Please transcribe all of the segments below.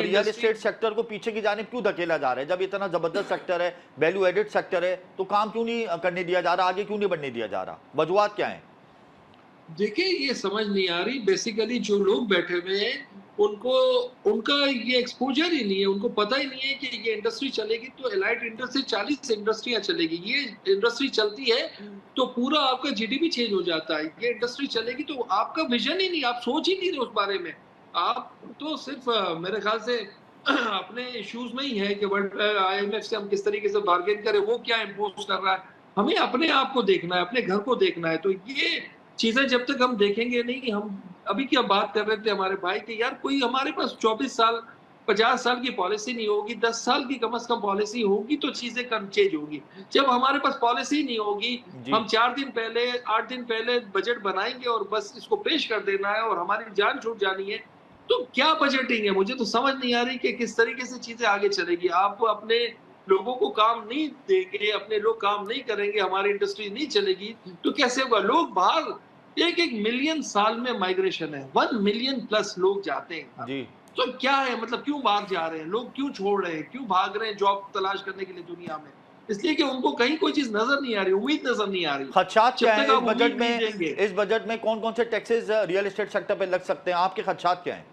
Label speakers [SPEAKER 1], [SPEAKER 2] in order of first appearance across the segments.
[SPEAKER 1] Real estate sector को पीछे की जानिब क्यों धकेला जा रहा है? जब इतना जबरदस्त सेक्टर है, वैल्यू एडेड सेक्टर है, तो काम क्यों नहीं करने दिया जा रहा, आगे क्यों नहीं बढ़ने दिया जा रहा? वजूहात क्या है?
[SPEAKER 2] देखिए, ये समझ नहीं आ रही, बेसिकली जो लोग बैठे हुए हैं उनको, उनका ये एक्सपोज़र ही नहीं है, उनको पता ही नहीं है कि ये इंडस्ट्री चलेगी तो एलाइड इंडस्ट्री 40 इंडस्ट्रियाँ चलेगी। ये इंडस्ट्री चलती है तो पूरा आपका जीडीपी चेंज हो जाता है। ये इंडस्ट्री चलेगी तो आपका विज़न ही नहीं, आप सोच ही नहीं रहे उस बारे में। आप तो सिर्फ़ मेरे ख़्याल से अपने इश्यूज़ में ही है कि वर्ल्ड आईएमएफ से हम किस तरीके से बार्गेन करें, वो क्या इम्पोज़ कर रहा है। हमें अपने आप को देखना है, अपने घर को देखना है। तो ये चीज़ें जब तक हम देखेंगे नहीं, हम अभी क्या बात कर रहे थे हमारे भाई कि यार कोई हमारे पास 24 साल, 50 साल की पॉलिसी नहीं होगी, 10 साल की कम से कम पॉलिसी होगी तो चीज़ें कम चेंज होगी। जब हमारे पास पॉलिसी नहीं होगी,
[SPEAKER 1] जी।
[SPEAKER 2] हम 4 दिन पहले, 8 दिन पहले बजट बनाएँगे और बस इसको पेश कर देना है और हमारी जान छूट जानी है, तो क्या बजटिंग है? मुझे तो समझ नहीं आ रही कि किस तरीके से चीज़ें आगे चलेगी। आप अपने लोगों को काम नहीं देंगे, अपने लोग काम नहीं करेंगे, हमारी इंडस्ट्री नहीं चलेगी, तो कैसे होगा? लोग बाहर 1-1 मिलियन साल में माइग्रेशन है, 1 मिलियन प्लस लोग जाते हैं बाहर।
[SPEAKER 1] जी।
[SPEAKER 2] तो क्या है, मतलब क्यों बाहर जा रहे हैं? लोग क्यों छोड़ रहे हैं? क्यों भाग रहे हैं जॉब तलाश करने के लिए दुनिया में? इसलिए कि उनको कहीं कोई चीज़ नज़र नहीं आ रही, उम्मीद नज़र नहीं आ रही।
[SPEAKER 1] खदशात क्या
[SPEAKER 2] जब तक
[SPEAKER 1] हैं इस
[SPEAKER 2] आप
[SPEAKER 1] बजट
[SPEAKER 2] उम्मीद नहीं
[SPEAKER 1] में?
[SPEAKER 2] देंगे।
[SPEAKER 1] इस बजट में कौन-कौन से टैक्सेस रियल एस्टेट सेक्टर पे लग सकते हैं? आपके खदशात क्या हैं?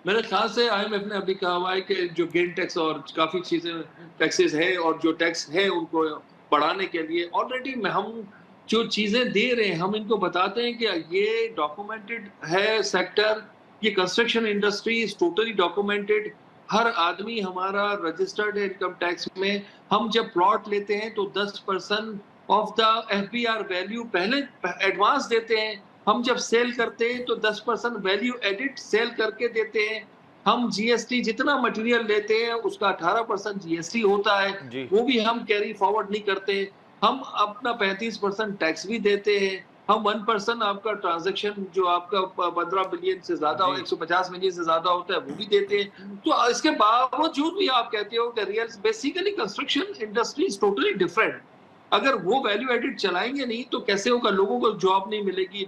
[SPEAKER 2] मेरे ख्याल से आईएमएफ ने अभी कहा हुआ है कि जो गेन टैक्स और काफ़ी चीज़ें टैक्सेस है और जो टैक्स है उनको बढ़ाने के लिए ऑलरेडी में हम जो चीज़ें दे रहे हैं, हम इनको बताते हैं कि ये डॉक्यूमेंटेड है सेक्टर, ये construction industry is totally documented. हर आदमी हमारा रजिस्टर्ड है इनकम टैक्स में। हम जब प्लॉट लेते हैं तो 10% ऑफ द एफबीआर वैल्यू पहले एडवांस देते हैं। हम जब सेल करते हैं तो 10% वैल्यू एडिट सेल करके देते हैं। हम जीएसटी जितना मटेरियल लेते हैं उसका 18% जीएसटी होता है,
[SPEAKER 1] जी।
[SPEAKER 2] वो भी हम कैरी फॉरवर्ड नहीं करते। हम अपना 35% टैक्स भी देते हैं। हम 1% आपका ट्रांज़ैक्शन जो आपका 15 बिलियन से ज़्यादा हो,
[SPEAKER 1] जी।
[SPEAKER 2] 150 मिलियन से ज़्यादा होता है, वो भी देते हैं। तो इसके बावजूद भी आप कहते हो कि real basically construction industry is totally different. अगर वो वैल्यू एडेड चलाएँगे नहीं तो कैसे होगा? लोगों को जॉब नहीं मिलेगी।